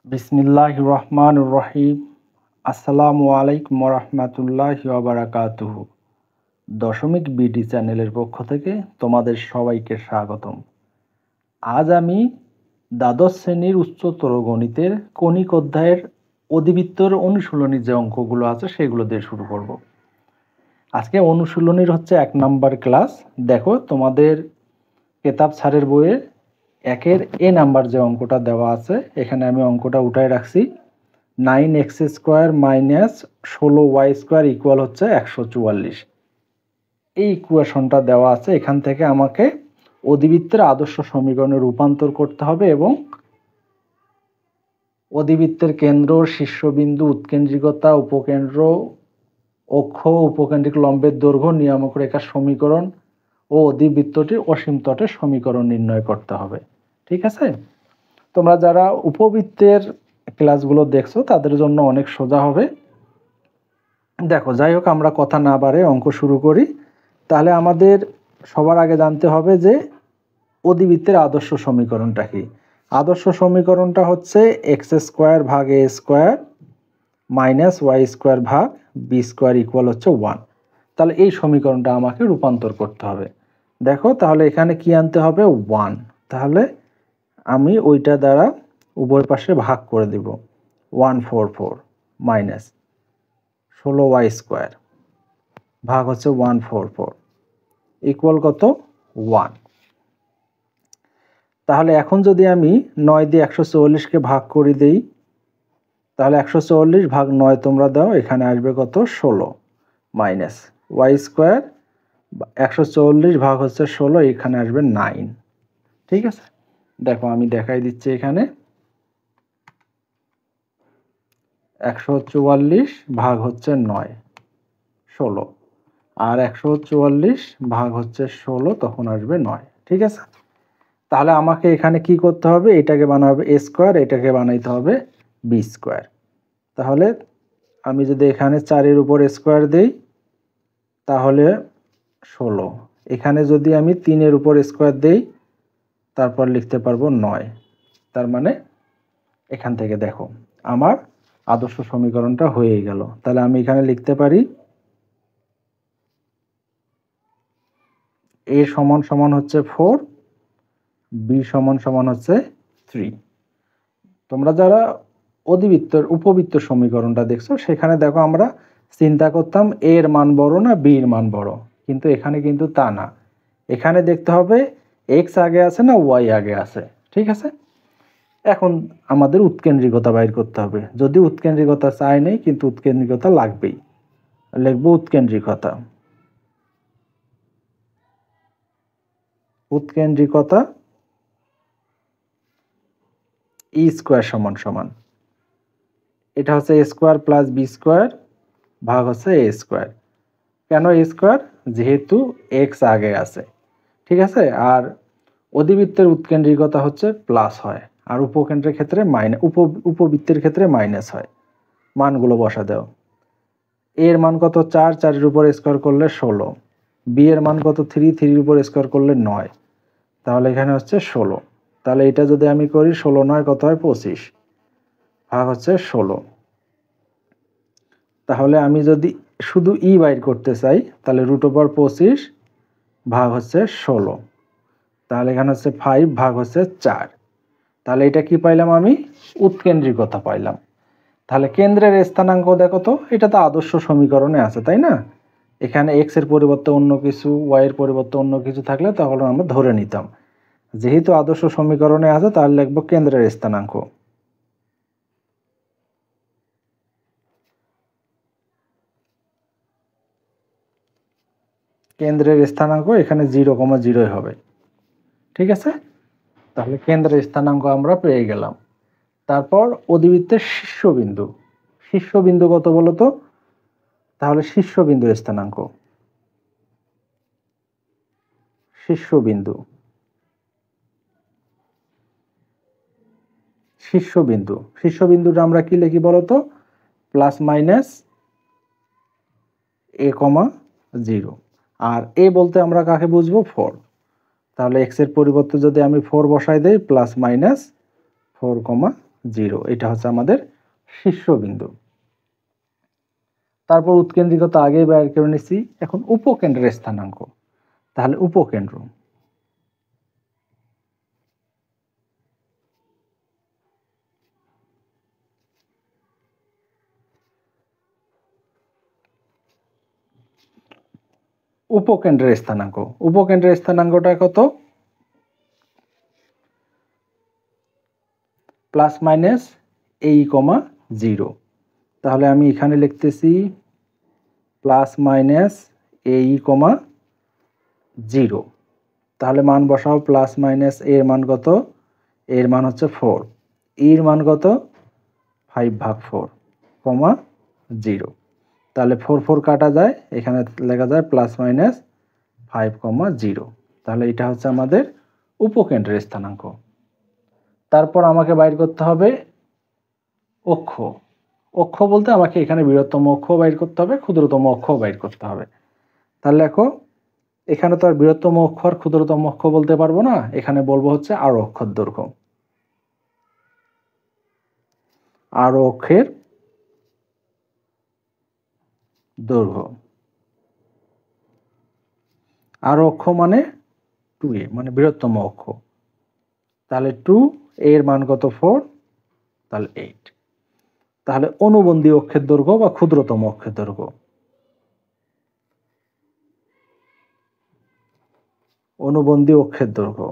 বিসমিল্লাহির রহমানির রহিম। আসসালামু আলাইকুম রহমতুল্লাহি ওয়া বারাকাতুহু। দশমিক বিডি চ্যানেলের পক্ষ থেকে তোমাদের সবাইকে স্বাগতম। আজ আমি দ্বাদশ শ্রেণীর উচ্চতর গণিতের কণিক অধ্যায়ের অধিবৃত্তর অনুশীলনী যে অঙ্কগুলো আছে সেগুলো দিয়ে শুরু করব। আজকে অনুশীলনীর হচ্ছে 1 নাম্বার ক্লাস। দেখো তোমাদের কেতাব স্যারের বইয়ে 1-এর এ নাম্বার যে অঙ্কটা দেওয়া আছে, এখানে আমি অঙ্কটা উঠায় রাখছি। 9x² মাইনাস 16y² ইকুয়াল হচ্ছে 144। এই ইকুয়েশনটা দেওয়া আছে। এখান থেকে আমাকে অধিবৃত্তের আদর্শ সমীকরণে রূপান্তর করতে হবে এবং অধিবৃত্তের কেন্দ্র, শীর্ষবিন্দু, উৎকেন্দ্রিকতা, উপকেন্দ্র, অক্ষ, উপকেন্দ্রিক লম্বের দৈর্ঘ্য, নিয়ামক রেখার সমীকরণ ও অধিবৃত্তটির অসীম তটের সমীকরণ নির্ণয় করতে হবে। ঠিক আছে? তোমরা যারা উপবৃত্তের ক্লাসগুলো দেখছো তাদের জন্য অনেক সোজা হবে। দেখো, যাই হোক, আমরা কথা না বাড়ে অঙ্ক শুরু করি। তাহলে আমাদের সবার আগে জানতে হবে যে অধিবৃত্তের আদর্শ সমীকরণটা কি। আদর্শ সমীকরণটা হচ্ছে x² ভাগ a² মাইনাস y² ভাগ b² ইকুয়াল হচ্ছে 1। তাহলে এই সমীকরণটা আমাকে রূপান্তর করতে হবে। দেখো, তাহলে এখানে কি আনতে হবে? 1। তাহলে আমি ওইটা দ্বারা উভয় পাশে ভাগ করে দিব। 144 মাইনাস 16y² ভাগ হচ্ছে 144 ইকুয়াল কত? 1। তাহলে এখন যদি আমি 9 দিয়ে 144কে ভাগ করে দেই, তাহলে 144 ভাগ 9 তোমরা দাও, এখানে আসবে কত? 16 মাইনাস y² 144 ভাগ হচ্ছে 16, এখানে আসবে 9। ঠিক আছে? দেখো, আমি দেখাই দিচ্ছি। এখানে 144 ভাগ হচ্ছে 9 16, আর 144 ভাগ হচ্ছে 16, তখন আসবে 9। ঠিক আছে? তাহলে আমাকে এখানে কি করতে হবে? এটাকে বানাবে a², এটাকে বানাইতে হবে b²। তাহলে আমি যদি এখানে 4-এর উপর স্কোয়ার দেই তাহলে 16, এখানে যদি আমি 3-এর উপর স্কোয়ার দেই তারপর লিখতে পারবো 9। তার মানে এখান থেকে দেখো আমার আদর্শ সমীকরণটা হয়ে গেল। তাহলে আমি এখানে লিখতে পারি a সমান সমান হচ্ছে 4, b সমান সমান হচ্ছে 3। তোমরা যারা অধিবৃত্তের উপবৃত্ত সমীকরণটা দেখছো, সেখানে দেখো আমরা চিন্তা করতাম a এর মান বড় না b এর মান বড়, কিন্তু এখানে কিন্তু তা না। এখানে দেখতে হবে x আগে আছে না y আগে আছে। ঠিক আছে? এখন আমাদের উৎকেন্দ্রিকতা বাইর করতে হবে। যদি উৎকেন্দ্রিকতা চাই নেই, কিন্তু উৎকেন্দ্রিকতা লাগবেই। লিখবো উৎকেন্দ্রিকতা। উৎকেন্দ্রিকতা e² সমান সমান, এটা হচ্ছে a² প্লাস b² ভাগ হচ্ছে a²। কেন a²? যেহেতু x আগে আছে। ঠিক আছে? আর অধিবৃত্তের উৎকেন্দ্রিকতা হচ্ছে প্লাস হয়, আর উপকেন্দ্রের ক্ষেত্রে মাইনাস, উপবৃত্তের ক্ষেত্রে মাইনাস হয়। মানগুলো বসা দাও। a এর মান কত? 4, 4-এর উপর স্কোয়ার করলে 16। b এর মান কত? 3, 3-এর উপর স্কোয়ার করলে 9। তাহলে এখানে হচ্ছে 16। তাহলে এটা যদি আমি করি 16 9 কত হয়? 25 ভাগ হচ্ছে 16। তাহলে আমি যদি শুধু ই বাইর করতে চাই তাহলে √25 ভাগ হচ্ছে 16। তাহলে এখানে হচ্ছে 5 ভাগ হচ্ছে 4। তাহলে এটা কি পাইলাম? আমি উৎকেন্দ্রিকতা পাইলাম। তাহলে কেন্দ্রের স্থানাঙ্ক দেখো তো, এটা তো আদর্শ সমীকরণে আছে, তাই না? এখানে x এর পরিবর্তে অন্য কিছু, y এর পরিবর্তে অন্য কিছু থাকলে তখন আমরা ধরে নিতাম। যেহেতু আদর্শ সমীকরণে আছে, তাহলে লিখব কেন্দ্রের স্থানাঙ্ক। কেন্দ্রের স্থানাঙ্ক এখানে 0,0 হবে। ঠিক আছে? তাহলে কেন্দ্রের স্থানাঙ্ক আমরা পেয়ে গেলাম। তারপর অধিবৃত্তের শীর্ষবিন্দু। শীর্ষবিন্দু কত বলো তো? তাহলে শীর্ষবিন্দুর স্থানাঙ্ক, শীর্ষবিন্দু, শীর্ষবিন্দু, শীর্ষবিন্দুটা আমরা কি লিখি বলো তো? Plus minus a,0। R a বলতে আমরা কাকে বুঝবো? 4। তাহলে x এর পরিবর্তে যদি আমি 4 বসাই দেই, প্লাস মাইনাস 4,0। 0, এটা হচ্ছে আমাদের শীর্ষবিন্দু। তারপর উৎকেন্দ্রিকতা আগেই বের করে নিছি, এখন উপকেন্দ্রের স্থানাঙ্ক। তাহলে উপকেন্দ্র, উপকেন্দ্রের স্থানাঙ্ক, উপকেন্দ্রের স্থানাঙ্কটা কত? প্লাস মাইনাস এই কমা 0। তাহলে আমি এখানে লিখতেছি প্লাস মাইনাস এই কমা 0। তাহলে মান বসাও, প্লাস মাইনাস এর মান কত? এর মান হচ্ছে 4, এর মান কত? 5/4 কমা 0। তাহলে 4 4 কাটা যায়, এখানে লেখা যায় প্লাস মাইনাস 5,0। তাহলে এটা হচ্ছে আমাদের উপকেন্দ্রের স্থানাঙ্ক। তারপর আমাকে বাইর করতে হবে অক্ষ। অক্ষ বলতে আমাকে এখানে বৃহত্তম অক্ষ বাইর করতে হবে, ক্ষুদ্রতম অক্ষ বাইর করতে হবে। তাহলে দেখো, এখানে তো আর বৃহত্তম অক্ষ আর ক্ষুদ্রতম অক্ষ বলতে পারবো না, এখানে বলবো হচ্ছে আরো অক্ষর দৈর্ঘ্য। আরো অক্ষের দৈর্ঘ্য, আরো অক্ষ মানে 2a, মানে বৃহত্তম অক্ষ। তাহলে 2, এর মান কত? 4, তাহলে 8। তাহলে অনুবন্ধী অক্ষের দৈর্ঘ্য বা ক্ষুদ্রতম অক্ষের দৈর্ঘ্য, অনুবন্ধী অক্ষের দৈর্ঘ্য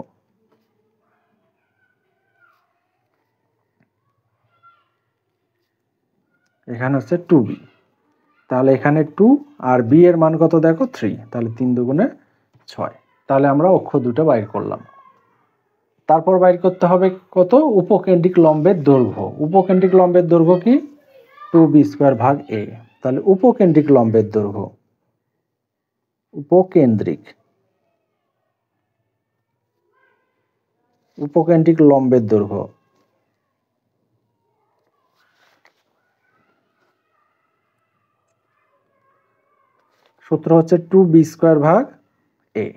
এখানে হচ্ছে 2b। তাহলে এখানে 2 আর b এর মান কত দেখো? 3। তাহলে 3 দুগুণে 6। তাহলে আমরা অক্ষ দুটো বাইর করলাম। তারপর বাইর করতে হবে কত? উপকেন্দ্রিক লম্বের দৈর্ঘ্য। উপকেন্দ্রিক লম্বের দৈর্ঘ্য কি? 2b² a। তাহলে উপকেন্দ্রিক লম্বের দৈর্ঘ্য, উপকেন্দ্রিক, উপকেন্দ্রিক লম্বের দৈর্ঘ্য সূত্র হচ্ছে 2b²a।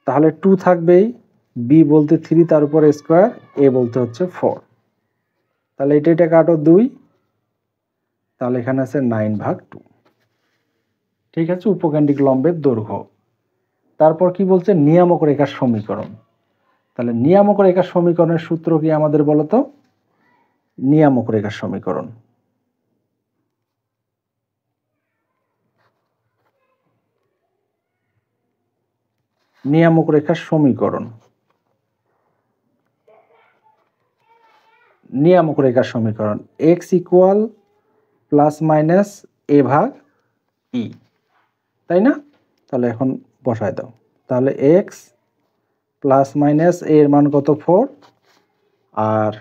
তাহলে 2 থাকবেই, b বলতে 3, তার উপর স্কোয়ার, a বলতে হচ্ছে 4। তাহলে এটা কাটো 2, তাহলে এখানে আছে 9/2। ঠিক আছে, উপকেন্দ্রিক লম্বের দৈর্ঘ্য। তারপর কি বলছে? নিয়ামক রেখার সমীকরণ। তাহলে নিয়ামক রেখার সমীকরণের সূত্র কি আমাদের বলতো? নিয়ামক রেখার সমীকরণ, নিয়ামক রেখার সমীকরণ, নিয়ামক রেখার সমীকরণ x equal plus minus a/e, তাই না? তাহলে এখন বসায় দাও। তাহলে x প্লাস মাইনাস এর মান কত? 4, আর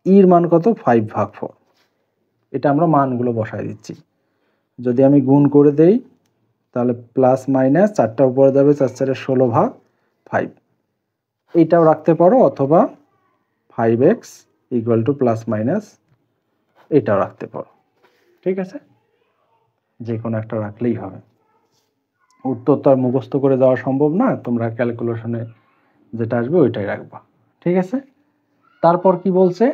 এর মান কত? 5/4। এটা আমরা মানগুলো বসায় দিচ্ছি। যদি আমি গুণ করে দেই, তাহলে প্লাস মাইনাস 4টা উপরে যাবে, 4 4 16/5। এইটাও রাখতে পারো, অথবা 5x equal to plus minus এটাও রাখতে পারো। ঠিক আছে, যে কোনো একটা রাখলেই হবে। উত্তর তো আর মুখস্থ করে দেওয়া সম্ভব না, তোমরা ক্যালকুলেশনে যেটা আসবে ওইটাই রাখবা। ঠিক আছে, তারপর কি বলছে?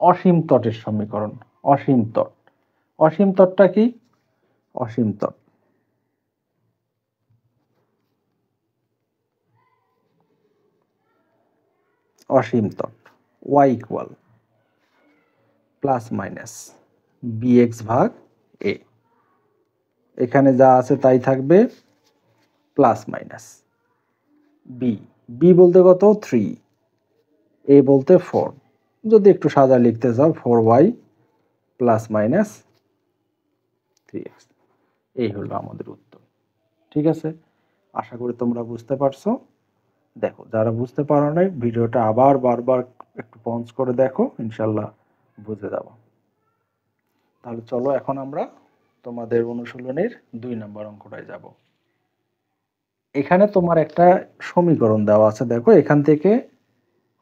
অসীম তটের সমীকরণ। অসীম তট, অসীম তটটা কি? অসীম তট, অসীম তট y equal plus minus bx/a। এখানে যা আছে তাই থাকবে, প্লাস মাইনাস b বলতে কত? 3, a বলতে 4। যদি একটু সাদা লিখতে চাও, 4y প্লাস মাইনাস 3x। এই হলো আমাদের উত্তর। ঠিক আছে, আশা করি তোমরা বুঝতে পারছো। দেখো, যারা বুঝতে পারো নাই, ভিডিওটা আবার বারবার একটু পজ করে দেখো, ইনশাল্লাহ বুঝে যাবো। তাহলে চলো এখন আমরা তোমাদের অনুশীলনের 2 নম্বর অঙ্কটায় যাব। এখানে তোমার একটা সমীকরণ দেওয়া আছে, দেখো এখান থেকে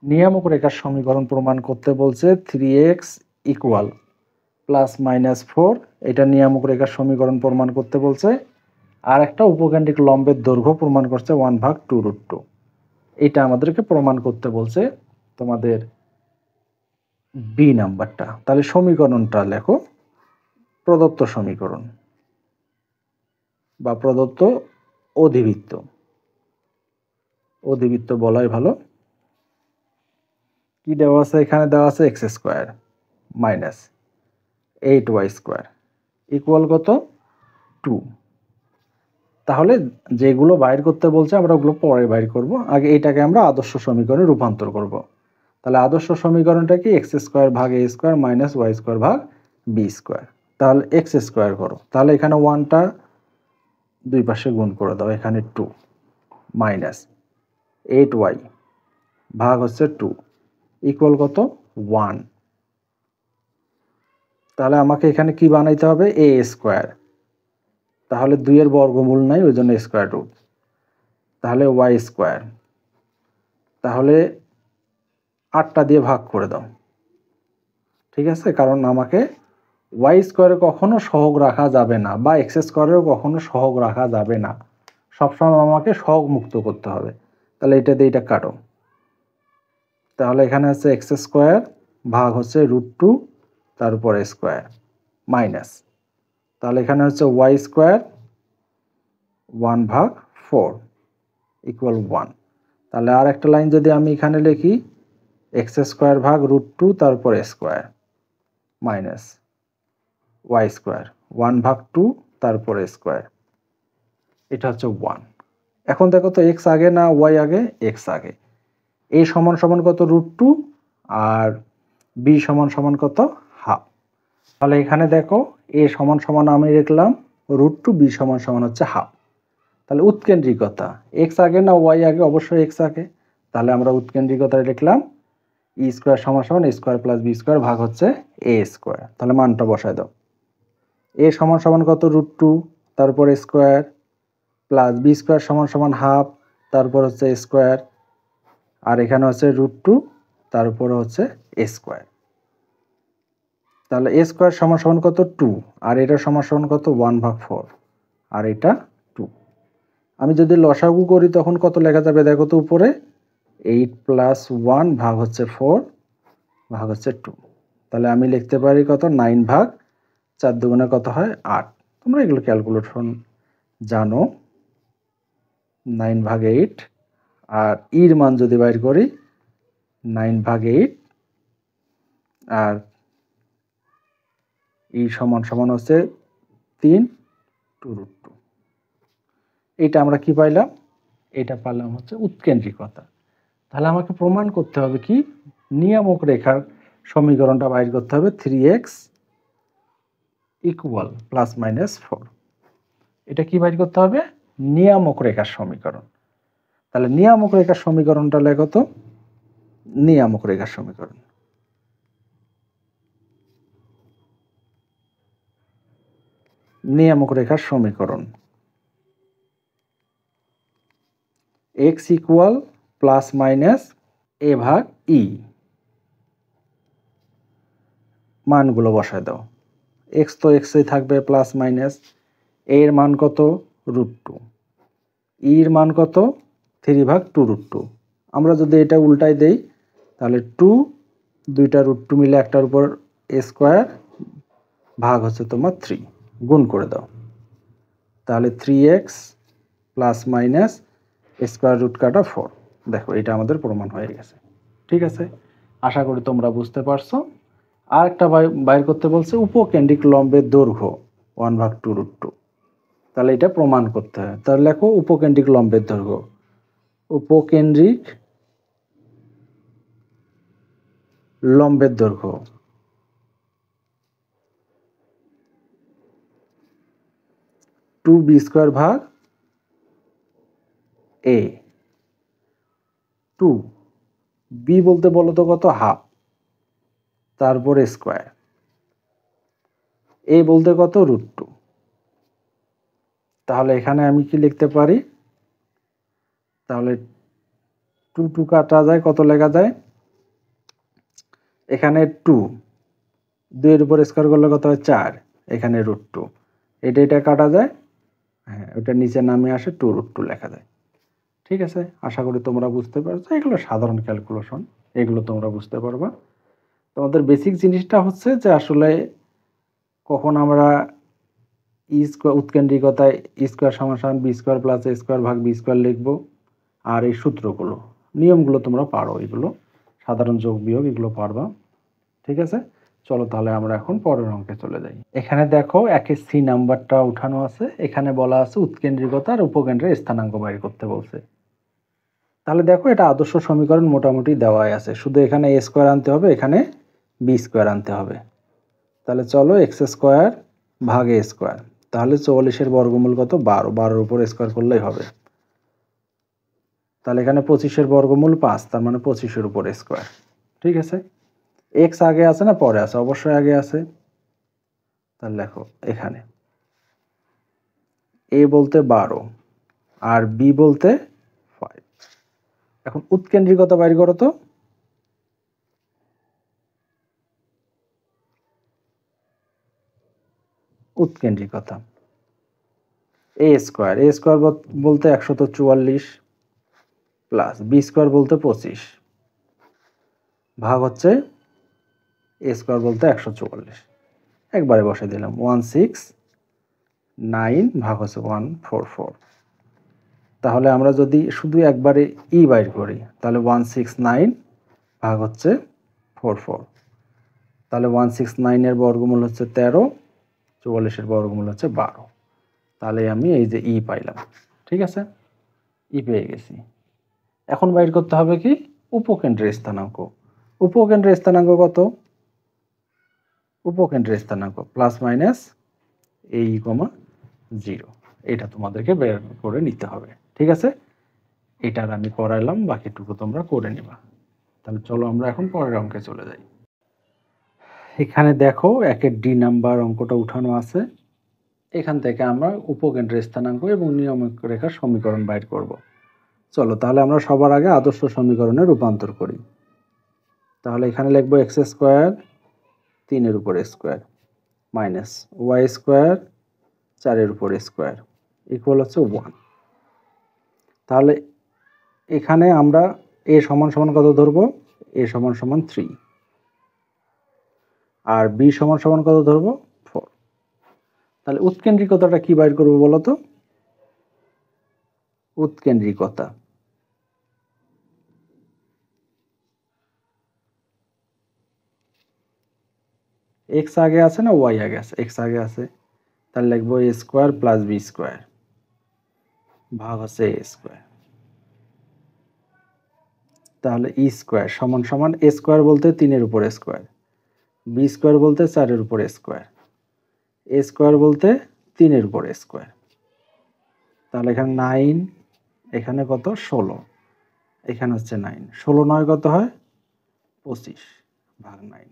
নিয়ামক রেখার সমীকরণ প্রমাণ করতে বলছে। 3x ইকুয়াল প্লাস মাইনাস 4, এটা নিয়ামক রেখার সমীকরণ প্রমাণ করতে বলছে। আর একটা উপকেন্দ্রিক লম্বের দৈর্ঘ্য প্রমাণ করছে 1/2√2। এটা আমাদেরকে প্রমাণ করতে বলছে তোমাদের বি নাম্বারটা। তাহলে সমীকরণটা লেখো, প্রদত্ত সমীকরণ বা প্রদত্ত অধিবৃত্ত, অধিবৃত্ত বলাই ভালো। কি দেওয়া আছে এখানে? দেওয়া আছে x square minus 8y square equal কত? 2। তাহলে যেগুলো বাইর করতে বলছে আমরা ওগুলো পরে বাইর করব, আগে এইটাকে আমরা আদর্শ সমীকরণে রূপান্তর করব। তাহলে আদর্শ সমীকরণটা কি? এক্স স্কোয়ার ভাগ এ স্কোয়ার মাইনাস ওয়াই স্কোয়ার ভাগ বি স্কোয়ার। তাহলে এক্স স্কোয়ার করো, তাহলে এখানে 1টা দুই পাশে গুণ করে দাও, এখানে 2 মাইনাস 8y ভাগ হচ্ছে 2 ইকুয়াল কত? 1। তাহলে আমাকে এখানে কি বানাইতে হবে? এ স্কোয়ার। তাহলে 2 এর বর্গমূল নাই, ওই জন্য স্কোয়ার রুট। তাহলে ওয়াই স্কোয়ার, তাহলে 8টা দিয়ে ভাগ করে দাও, ঠিক আছে? কারণ আমাকে ওয়াই স্কোয়ারে কখনো সহগ রাখা যাবে না, বা এক্স স্কোয়ারেও কখনো সহগ রাখা যাবে না, সবসময় আমাকে সহগ মুক্ত করতে হবে। তাহলে এটা দিয়ে এটা কাটো, তাহলে এখানে হচ্ছে এক্স স্কোয়ার ভাগ হচ্ছে √2 তার উপরে স্কোয়ার মাইনাস, তাহলে এখানে হচ্ছে ওয়াই স্কোয়ার 1/4 ইকুয়াল 1। তাহলে আর একটা লাইন যদি আমি এখানে লিখি, এক্স স্কোয়ার ভাগ √2 তারপর স্কোয়ার মাইনাস ওয়াই স্কোয়ার 1/2 তারপরে স্কোয়ার, এটা হচ্ছে 1। এখন দেখো তো এক্স আগে না ওয়াই আগে? এক্স আগে। এ সমান সমান কত? √2, আর বি সমান সমান কত? হাফ। তাহলে এখানে দেখো এ সমান সমান আমি লিখলাম √2, বি সমান সমান হচ্ছে হাফ। তাহলে উৎকেন্দ্রিকতা এক্স আগে না ওয়াই আগে? অবশ্যই এক্স আগে। তাহলে আমরা উৎকেন্দ্রিকতায় লিখলাম ই স্কোয়ার সমান সমান এ স্কোয়ার প্লাস বি স্কোয়ার ভাগ হচ্ছে এ স্কোয়ার। তাহলে মানটা বসায় দাও। এ সমান সমান কত? √2 তারপর স্কোয়ার প্লাস বি স্কোয়ার সমান সমান হাফ তারপর হচ্ছে স্কোয়ার, আর এখানে হচ্ছে √2 তার উপরে হচ্ছে স্কোয়ার। তাহলে এ স্কোয়ার সমান সমান কত? 2, আর এটা সমান সমান কত? 1/4, আর এটা 2। আমি যদি লসাগু করি তখন কত লেখা যাবে দেখো তো উপরে? 8 + 1 ভাগ হচ্ছে 4 ভাগ হচ্ছে 2। তাহলে আমি লিখতে পারি কত? 9 ভাগ 4 দুগুণে কত হয়? 8। তোমরা এগুলো ক্যালকুলেশন জানো। 9/8, আর ইর মান যদি বাইর করি 9/8, আর ই সমান সমান হচ্ছে 3 2√2। এইটা আমরা কি পাইলাম? এটা পাইলাম হচ্ছে উৎকেন্দ্রিকতা। তাহলে আমাকে প্রমাণ করতে হবে কি? নিয়ামক রেখার সমীকরণটা বাইর করতে হবে 3x ইকুয়াল ±4। এটা কি বাইর করতে হবে? নিয়ামক রেখার সমীকরণ। তাহলে নিয়ামক রেখার সমীকরণটা লেখো তো। নিয়ামক রেখার সমীকরণ, নিয়ামক রেখার সমীকরণ x ইকুয়াল ± a/e। মানগুলো বসায় দাও। x তো x এই থাকবে প্লাস মাইনাস, a এর মান কত? √2, e এর মান কত? 3/2√2। আমরা যদি এটা উল্টাই দেই তাহলে 2, দুইটা √2 মিলে একটার উপর a স্কোয়ার ভাগ হচ্ছে তোমার 3, গুণ করে দাও। তাহলে 3x ± স্কোয়ার রুট কাটা 4। দেখো এটা আমাদের প্রমাণ হয়ে গেছে, ঠিক আছে? আশা করি তোমরা বুঝতে পারছো। আর একটা বাইর করতে বলছে উপকেন্দ্রিক লম্বের দৈর্ঘ্য 1/2√2। তাহলে এটা প্রমাণ করতে হয়। তাহলে লেখো উপকেন্দ্রিক লম্বের দৈর্ঘ্য। উপকেন্দ্রিক লম্বের দৈর্ঘ্য 2b স্কোয়ার ভাগ a। 2 b বলতে বলো তো কত? হাফ, তারপরে স্কোয়ার। a বলতে কত? √2। তাহলে এখানে আমি কি লিখতে পারি? তাহলে 2 কাটা যায়, কত লেখা যায়? এখানে 2, 2 এর উপর স্কোয়ার করলে কত হয়? 4, এখানে √2। এটা কাটা যায়, হ্যাঁ ওটা নিচে নামে আসে 2√2 লেখা যায়, ঠিক আছে? আশা করি তোমরা বুঝতে পারছো। এগুলো সাধারণ ক্যালকুলেশন, এগুলো তোমরা বুঝতে পারবা। তোমাদের বেসিক জিনিসটা হচ্ছে যে আসলে কখন আমরা ই স্কোয়ার উৎকেন্দ্রিকতায় ই স্কোয়ার সমান সমান বি স্কোয়ার প্লাস এ স্কোয়ার ভাগ বি স্কোয়ার লিখবো, আর এই সূত্রগুলো নিয়মগুলো তোমরা পারো, এগুলো সাধারণ যোগ বিয়োগ এগুলো পারবা। ঠিক আছে, চলো তাহলে আমরা এখন পরের অঙ্কে চলে যাই। এখানে দেখো একের সি নাম্বারটা উঠানো আছে, এখানে বলা আছে উৎকেন্দ্রিকতা আর উপকেন্দ্রের স্থানাঙ্ক বাইর করতে বলছে। তাহলে দেখো এটা আদর্শ সমীকরণ মোটামুটি দেওয়াই আছে, শুধু এখানে এ স্কোয়ার আনতে হবে, এখানে বি স্কোয়ার আনতে হবে। তাহলে চলো এক্স স্কোয়ার ভাগ এ স্কোয়ার, তাহলে 44-এর বর্গমূল কত 12, 12-এর উপর স্কোয়ার করলেই হবে। তাহলে এখানে 25-এর বর্গমূল 5, তার মানে 25-এর উপর স্কোয়ার। ঠিক আছে, এক্স আগে আছে না পরে আছে? অবশ্যই আগে আছে। তাহলে দেখো এখানে এ বলতে 12 আর বি বলতে 5। এখন উৎকেন্দ্রিকতা বাইর করো তো। উৎকেন্দ্রিকতা এ স্কোয়ার, এ স্কোয়ার বলতে 144 প্লাস বি স্কোয়ার বলতে 25 ভাগ হচ্ছে এ স্কোয়ার বলতে 144। একবারে বসে দিলাম 169 ভাগ হচ্ছে 144। তাহলে আমরা যদি শুধু একবারে ই বাইর করি তাহলে 169 ভাগ হচ্ছে 44। তাহলে 169-এর বর্গমূল হচ্ছে 13, 44-এর বর্গমূল হচ্ছে 12। তাহলে আমি এই যে ই পাইলাম। ঠিক আছে, ই পেয়ে গেছি। এখন বাইর করতে হবে কি উপকেন্দ্রের স্থানাঙ্ক। উপকেন্দ্রের স্থানাঙ্ক কত? উপকেন্দ্রের স্থানাঙ্ক প্লাস মাইনাস এ ই কমা 0, এটা তোমাদেরকে বের করে নিতে হবে। ঠিক আছে, এটার আমি করাইলাম, বাকিটুকু তোমরা করে নিবা। তাহলে চলো আমরা এখন পরের অঙ্কে চলে যাই। এখানে দেখো একের ডি নাম্বার অঙ্কটা উঠানো আছে, এখান থেকে আমরা উপকেন্দ্রের স্থানাঙ্ক এবং নিয়মিক রেখার সমীকরণ বাইর করব। চলো তাহলে আমরা সবার আগে আদর্শ সমীকরণে রূপান্তর করি। তাহলে এখানে লিখবো এক্স স্কোয়ার 3-এর উপর স্কোয়ার মাইনাস ওয়াই স্কোয়ার 4-এর উপর স্কোয়ার ইকুয়াল হচ্ছে 1। তাহলে এখানে আমরা এ সমান সমান কত ধরবো? এ সমান সমান 3 আর বি সমান সমান কত ধরবো? 4। তাহলে উৎকেন্দ্রিকতাটা কি বাইর করবো বলো তো? উৎকেন্দ্রিকতা এক্স আগে আছে না ওয়াই আগে আছে? এক্স আগে আছে, তাহলে লিখবো এ স্কোয়ার প্লাস বি স্কোয়ার ভাগ হচ্ছে এ স্কোয়ার। তাহলে ই স্কোয়ার সমান সমান এ স্কোয়ার বলতে 3-এর উপর স্কোয়ার, বি স্কোয়ার বলতে 4-এর উপর স্কোয়ার, এ স্কোয়ার বলতে 3-এর উপর স্কোয়ার। তাহলে এখানে 9, এখানে কত 16, এখানে হচ্ছে 9, 16 9 কত হয়? 25 ভাগ 9।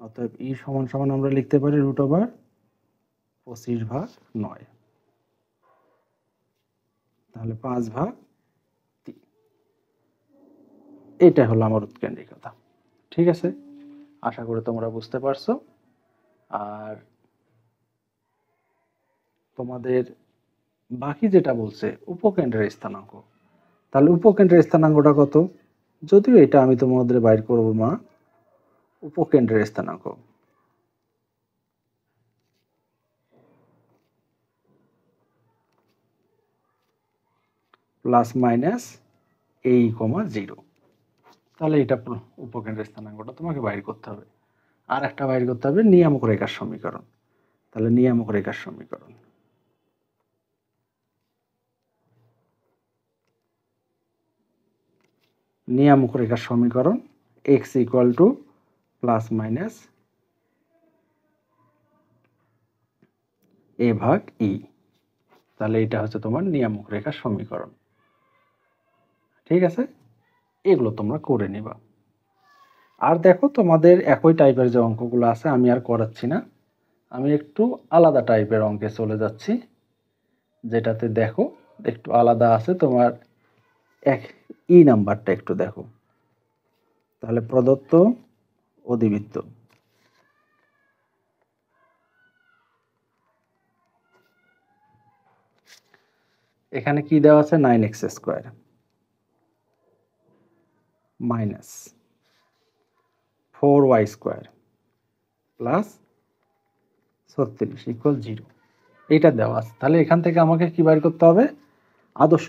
অতএব ই সমান সমান আমরা লিখতে পারি √25 ভাগ 9, তাহলে 5 ভাগ 3। এটা হলো আমার উৎকেন্দ্রিকতা। ঠিক আছে, আশা করি তোমরা বুঝতে পারছো। আর তোমাদের বাকি যেটা বলছে উপকেন্দ্রের স্থানাঙ্ক, তাহলে উপকেন্দ্রের স্থানাঙ্কটা কত? যদিও এটা আমি তোমাদের বাইর করব না। উপকেন্দ্রের স্থানাঙ্ক প্লাস মাইনাস এ ই কমা 0। তাহলে এটা উপকেন্দ্রের স্থানাঙ্কটা তোমাকে বাইর করতে হবে। আর একটা বাইর করতে হবে নিয়ামক রেখার সমীকরণ। তাহলে নিয়ামক রেখার সমীকরণ নিয়ামক রেখার সমীকরণ x equal to plus minus a ভাগ ই। তাহলে এটা হচ্ছে তোমার নিয়ামক রেখার সমীকরণ। ঠিক আছে, এগুলো তোমরা করে নিবা। আর দেখো তোমাদের একই টাইপের যে অঙ্কগুলো আছে আমি আর করাচ্ছি না, আমি একটু আলাদা টাইপের অঙ্কে চলে যাচ্ছি, যেটাতে দেখো একটু আলাদা আছে। তোমার এক ই নাম্বারটা একটু দেখো। তাহলে প্রদত্ত অধিবৃত্ত এখানে কি দেওয়া আছে? 9x² minus 4y² plus 36 equal 0, এইটা দেওয়া আছে। তাহলে এখান থেকে আমাকে কি বাইর করতে হবে? আদর্শ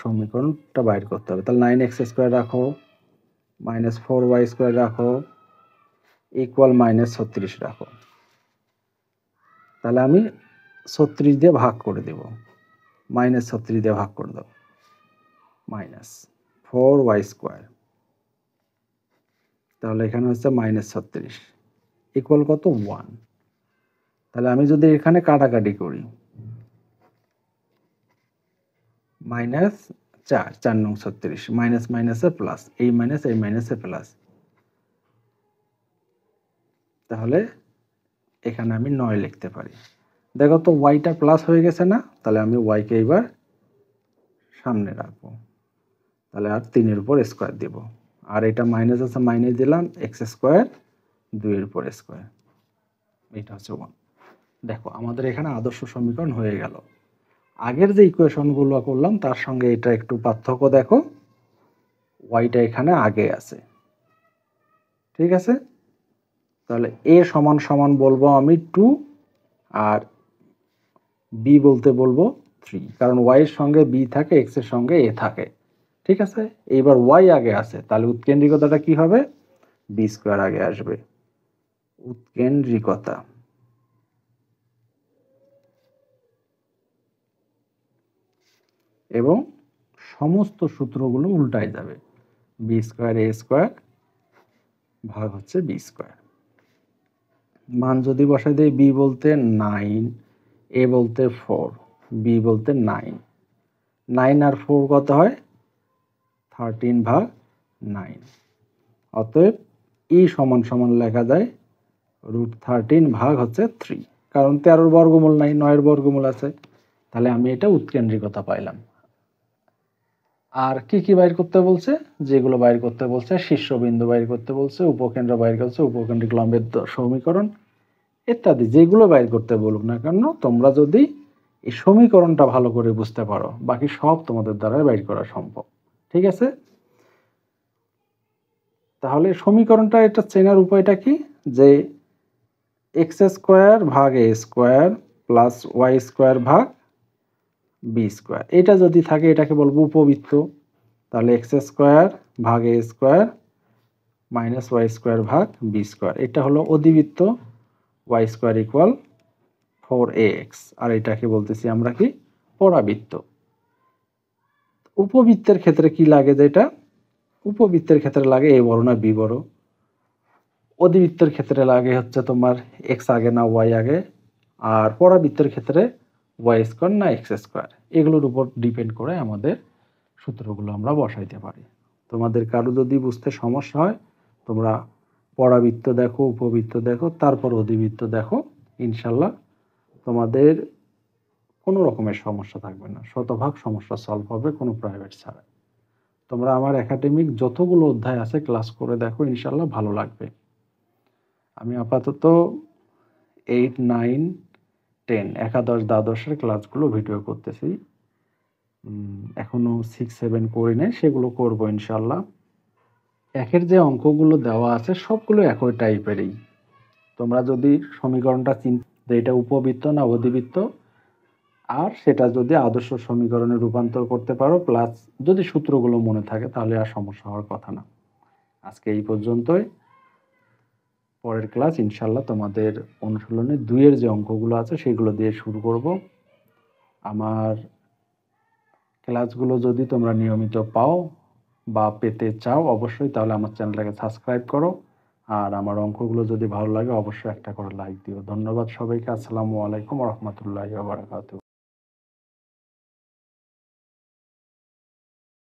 সমীকরণটা বাইর করতে হবে। তাহলে 9x² রাখো, -4y² রাখো, ইকুয়াল -36 রাখো। তাহলে আমি 36 দিয়ে ভাগ করে দেব, -36 দিয়ে ভাগ করে দেব, -4y², তাহলে এখানে হচ্ছে -36 ইকুয়াল কত? 1। তাহলে আমি যদি এখানে কাটাকাটি করি, -4 নং 36, মাইনাস মাইনাসে প্লাস, এই মাইনাসে প্লাস, তাহলে এখানে আমি 9 লিখতে পারি। দেখো তো ওয়াইটা প্লাস হয়ে গেছে না? তাহলে আমি ওয়াইকে এবার সামনে রাখবো, তাহলে আর 3-এর উপর স্কোয়ার দিব, আর এটা মাইনাস আছে মাইনাস দিলাম, x² 2-এর উপর স্কোয়ার, এটা হচ্ছে 1। দেখো আমাদের এখানে আদর্শ সমীকরণ হয়ে গেল। আগের যে ইকুয়েশনগুলো করলাম তার সঙ্গে এটা একটু পার্থক্য দেখো, ওয়াইটা এখানে আগে আছে, ঠিক আছে? তাহলে a সমান সমান বলবো আমি 2 আর b বলতে বলবো 3, কারণ y এর সঙ্গে b থাকে, x এর সঙ্গে a থাকে, ঠিক আছে? এইবার y আগে আছে, তাহলে উৎকেন্দ্রিকতাটা কি হবে? b² আগে আসবে, উৎকেন্দ্রিকতা। এবং সমস্ত সূত্রগুলো উল্টায় যাবে, b² a² ভাগ হচ্ছে b²। মান যদি বসাই দেই, b বলতে 9, a বলতে 4, b বলতে 9, 9 আর 4 কত হয়? 13 ভাগ 9। অতএব e সমান সমান লেখা যায় √13 ভাগ হচ্ছে 3, কারণ 13-র বর্গমূল নাই, 9-এর বর্গমূল আছে। তাহলে আমি এটা উৎকেন্দ্রিকতা পাইলাম। আর কি কি বাইর করতে বলছে? যেগুলো বাইর করতে বলছে, শীর্ষবিন্দু বাইর করতে বলছে, উপকেন্দ্র বাইর করছে, উপকেন্দ্রিক লম্বের সমীকরণ ইত্যাদি, যেগুলো বাইর করতে বলুক না কেন, তোমরা যদি এই সমীকরণটা ভালো করে বুঝতে পারো, বাকি সব তোমাদের দ্বারা বাইর করা সম্ভব, ঠিক আছে? তাহলে সমীকরণটা এটা চেনার উপায়টা কি? যে x² ভাগ a² প্লাস y² ভাগ b², এটা যদি থাকে এটাকে বলবো উপবৃত্ত। তাহলে x² ভাগ a² মাইনাস y² ভাগ b², এটা হলো অধিবৃত্ত, y² ইকুয়াল 4ax, আর এটাকে বলতেছি আমরা কি? পরাবৃত্ত। উপবৃত্তের ক্ষেত্রে কি লাগে? যেটা উপবৃত্তের ক্ষেত্রে লাগে a বড় না b বড়, অধিবৃত্তের ক্ষেত্রে লাগে হচ্ছে তোমার x আগে না y আগে, আর পরাবৃত্তের ক্ষেত্রে y² না x², এগুলোর উপর ডিপেন্ড করে আমাদের সূত্রগুলো আমরা বসাইতে পারি। তোমাদের কারো যদি বুঝতে সমস্যা হয়, তোমরা পরাবৃত্ত দেখো, উপবৃত্ত দেখো, তারপর অধিবৃত্ত দেখো, ইনশাল্লাহ তোমাদের কোনো রকমের সমস্যা থাকবে না, শতভাগ সমস্যা সলভ হবে কোনো প্রাইভেট ছাড়া। তোমরা আমার একাডেমিক যতগুলো অধ্যায় আছে ক্লাস করে দেখো, ইনশাল্লাহ ভালো লাগবে। আমি আপাতত 8, 9, 10 একাদশ দ্বাদশের ক্লাসগুলো ভিডিও করতেছি, এখনো 6, 7 করি নাই, সেগুলো করবো ইনশাল্লাহ। একের যে অঙ্কগুলো দেওয়া আছে সবগুলো একই টাইপেরই। তোমরা যদি সমীকরণটা চিন্তা, এটা উপবৃত্ত না অধিবৃত্ত, আর সেটা যদি আদর্শ সমীকরণে রূপান্তর করতে পারো, প্লাস যদি সূত্রগুলো মনে থাকে, তাহলে আর সমস্যা হওয়ার কথা না। আজকে এই পর্যন্তই। পরের ক্লাস ইনশাল্লাহ তোমাদের অনুশীলনে 2-এর যে অঙ্কগুলো আছে সেগুলো দিয়ে শুরু করব। আমার ক্লাসগুলো যদি তোমরা নিয়মিত পাও বা পেতে চাও অবশ্যই, তাহলে আমার চ্যানেলটাকে সাবস্ক্রাইব করো, আর আমার অঙ্কগুলো যদি ভালো লাগে অবশ্যই একটা করে লাইক দিও। ধন্যবাদ সবাইকে। আসসালামু আলাইকুম ওয়া রাহমাতুল্লাহি ওয়া বারাকাতুহু।